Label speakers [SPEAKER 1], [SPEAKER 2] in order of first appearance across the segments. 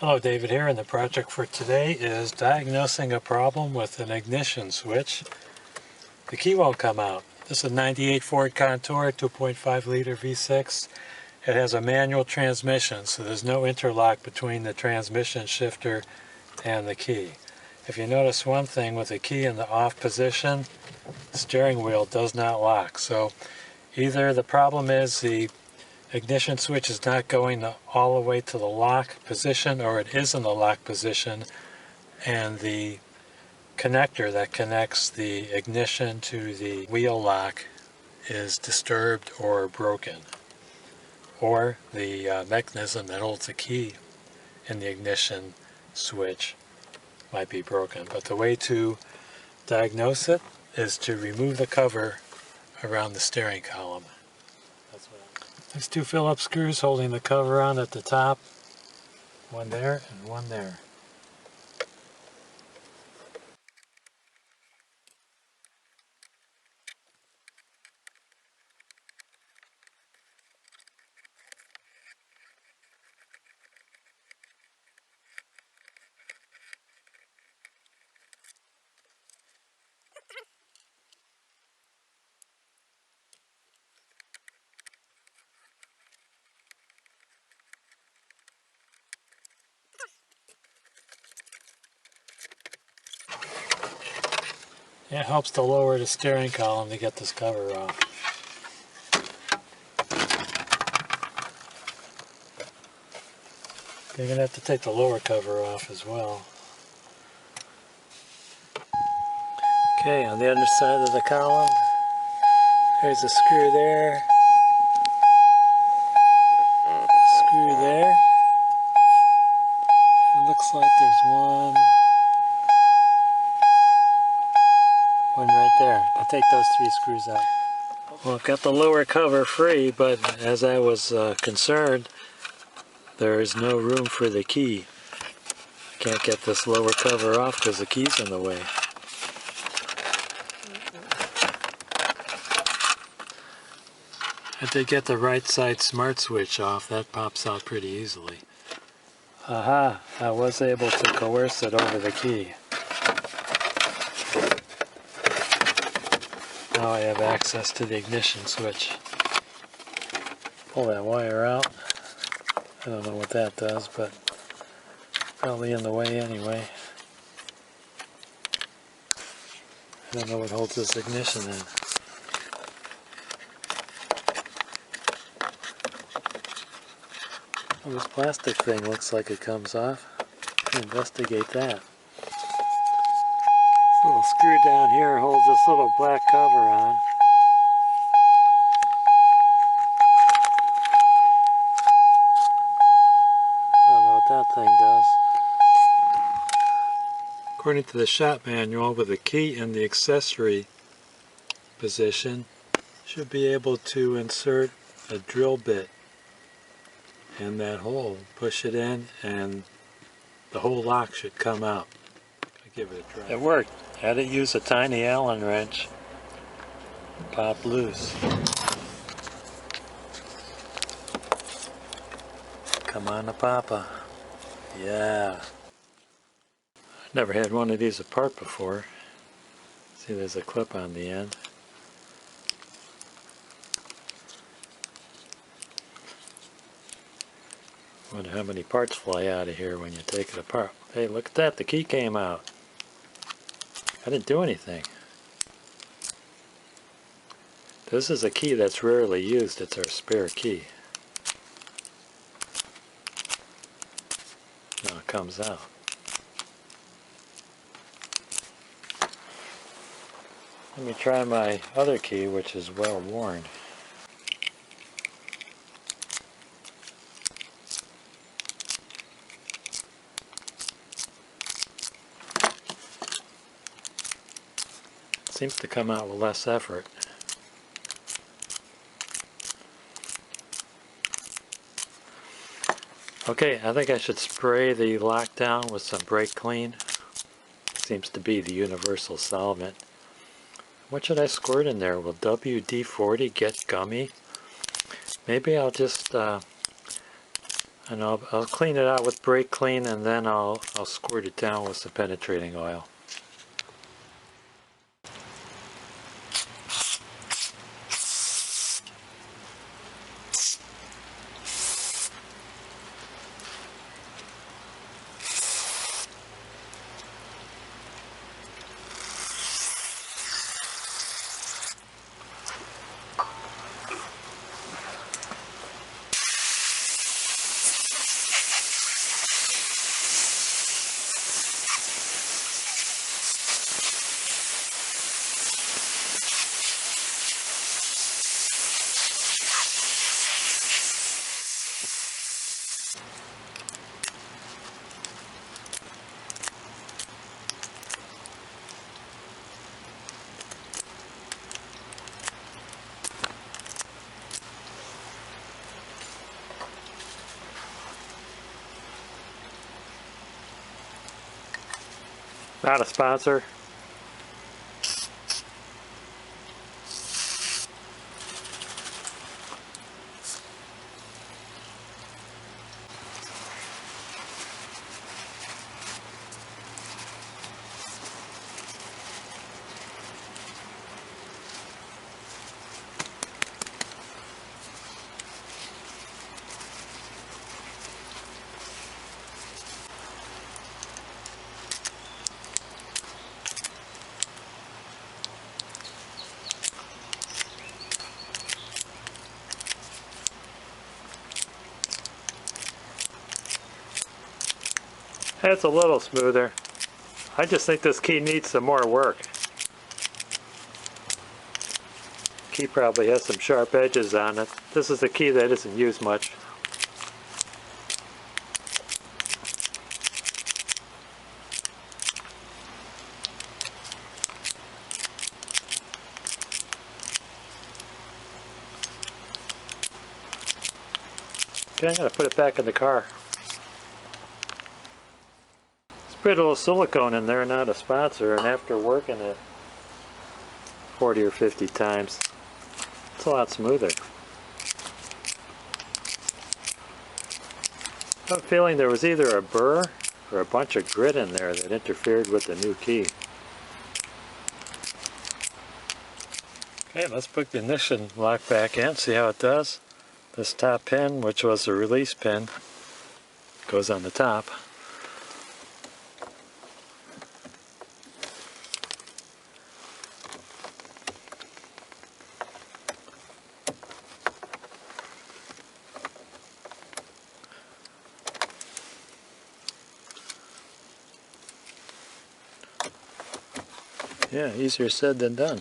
[SPEAKER 1] Hello, David here, and the project for today is diagnosing a problem with an ignition switch. The key won't come out. This is a 98 Ford Contour 2.5 liter V6. It has a manual transmission, so there's no interlock between the transmission shifter and the key. If you notice one thing, with the key in the off position, the steering wheel does not lock. So either the problem is the ignition switch is not going all the way to the lock position, or it is in the lock position and the connector that connects the ignition to the wheel lock is disturbed or broken, or the mechanism that holds the key in the ignition switch might be broken. But the way to diagnose it is to remove the cover around the steering column. There's two Phillips screws holding the cover on at the top. One there and one there. It helps to lower the steering column to get this cover off. You're going to have to take the lower cover off as well. Okay, on the underside of the column, there's a screw there, screw there. It looks like there's one right there. I'll take those three screws out. Well, I've got the lower cover free, but as I was concerned, there is no room for the key. I can't get this lower cover off because the key's in the way. I did get the right side smart switch off. That pops out pretty easily. Aha! I was able to coerce it over the key. Now I have access to the ignition switch. Pull that wire out. I don't know what that does, but probably in the way anyway. I don't know what holds this ignition in. Well, this plastic thing looks like it comes off. Investigate that. This little screw down here holds this little black cover on. I don't know what that thing does. According to the shop manual, with the key in the accessory position, should be able to insert a drill bit in that hole. Push it in and the whole lock should come out. I'll give it a try. It worked. Had to use a tiny Allen wrench. Pop loose. Come on to Papa. Yeah. I've never had one of these apart before. See, there's a clip on the end. Wonder how many parts fly out of here when you take it apart. Hey, look at that, the key came out. I didn't do anything. This is a key that's rarely used. It's our spare key. Now it comes out. Let me try my other key, which is well worn. Seems to come out with less effort. Okay, I think I should spray the lockdown with some brake clean. Seems to be the universal solvent. What should I squirt in there? Will WD-40 get gummy? Maybe I'll just And I'll clean it out with brake clean, and then I'll squirt it down with some penetrating oil. Not a sponsor. It's a little smoother. I just think this key needs some more work. Key probably has some sharp edges on it. This is a key that isn't used much. Okay, I'm going to put it back in the car. Sprayed a little silicone in there, not a sponsor, and after working it 40 or 50 times, it's a lot smoother. I have a feeling there was either a burr or a bunch of grit in there that interfered with the new key. Okay, let's put the ignition lock back in, see how it does. This top pin, which was the release pin, goes on the top. Yeah, easier said than done.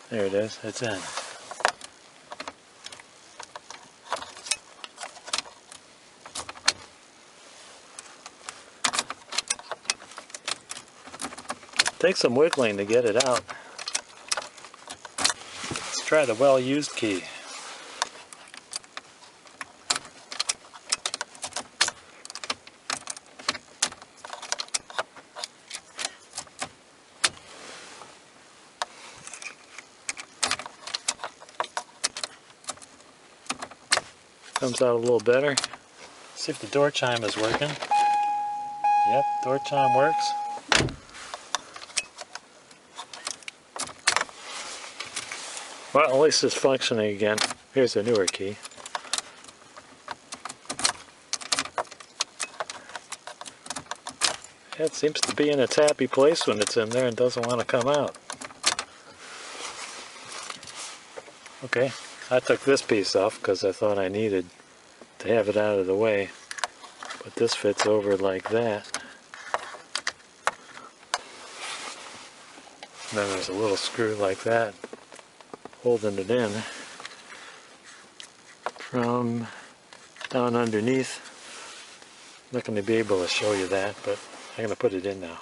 [SPEAKER 1] There it is, it's in. Takes some wiggling to get it out. Let's try the well-used key. Comes out a little better. See if the door chime is working. Yep, door chime works. Well, at least it's functioning again. Here's a newer key. It seems to be in its happy place when it's in there and doesn't want to come out. Okay, I took this piece off because I thought I needed to have it out of the way, but this fits over like that. And then there's a little screw like that holding it in from down underneath. I'm not going to be able to show you that, but I'm going to put it in now.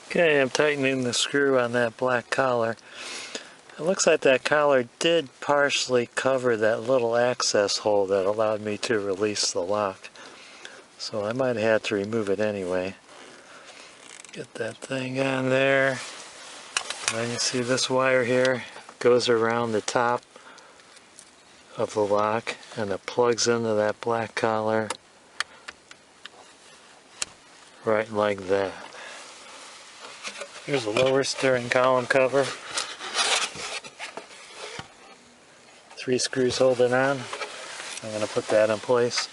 [SPEAKER 1] Okay, I'm tightening the screw on that black collar. It looks like that collar did partially cover that little access hole that allowed me to release the lock. So I might have had to remove it anyway. Get that thing on there. And then you see this wire here goes around the top of the lock and it plugs into that black collar right like that. Here's a lower steering column cover. 3 screws holding on. I'm going to put that in place.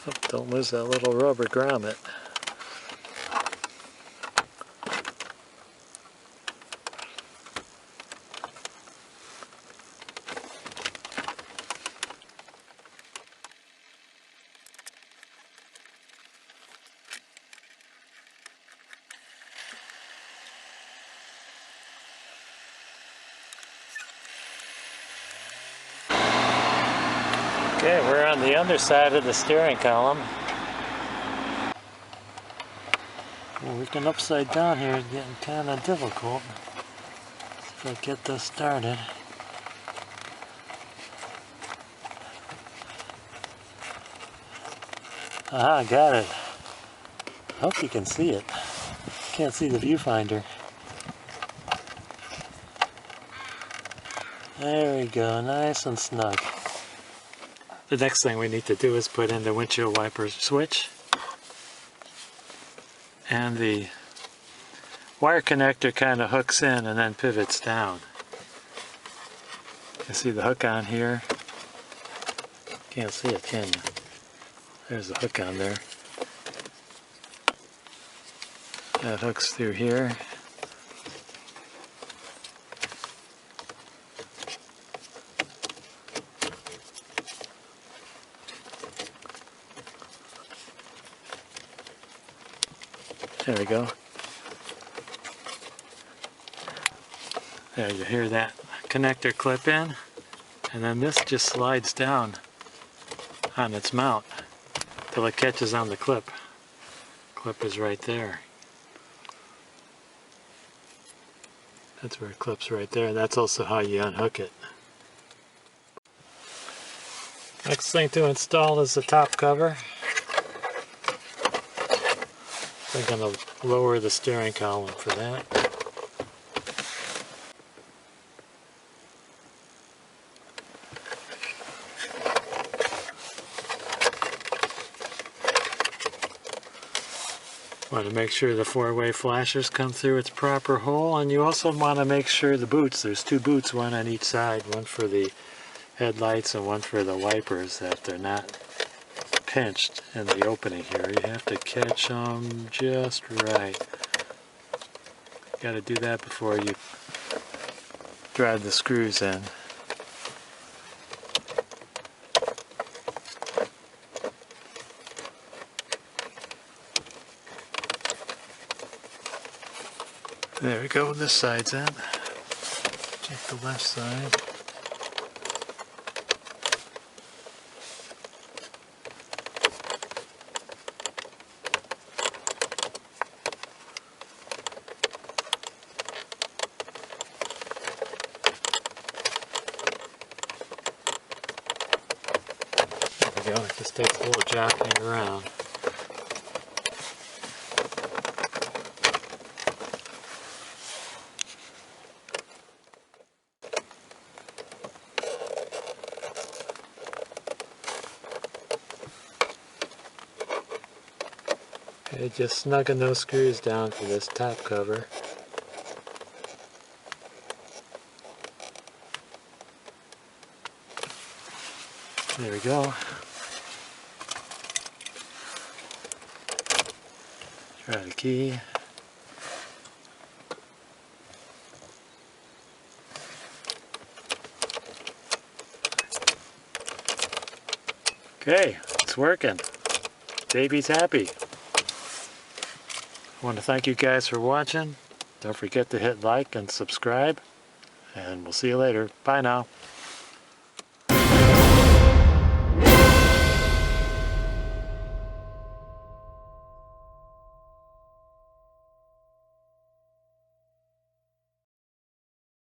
[SPEAKER 1] Oh, don't lose that little rubber grommet. Okay, we're on the underside of the steering column. Working upside down here is getting kind of difficult. If I get this started. Aha, got it. I hope you can see it. Can't see the viewfinder. There we go, nice and snug. The next thing we need to do is put in the windshield wiper switch. And the wire connector kind of hooks in and then pivots down. You see the hook on here? Can't see it, can you? There's the hook on there. That hooks through here. There we go. There, you hear that connector clip in, and then this just slides down on its mount till it catches on the clip. Clip is right there. That's where it clips right there. That's also how you unhook it. Next thing to install is the top cover. I'm going to lower the steering column for that. Want to make sure the 4-way flashers come through its proper hole, and you also want to make sure the boots, there's 2 boots, one on each side, one for the headlights and one for the wipers, that they're not pinched in the opening here. You have to catch them just right. Got to do that before you drive the screws in. There we go, this side's in. Check the left side. There we go, it just takes a little jockeying around. Okay, just snugging those screws down for this top cover. There we go. Try the key. Okay, it's working. Davey's happy. I want to thank you guys for watching. Don't forget to hit like and subscribe, and we'll see you later. Bye now.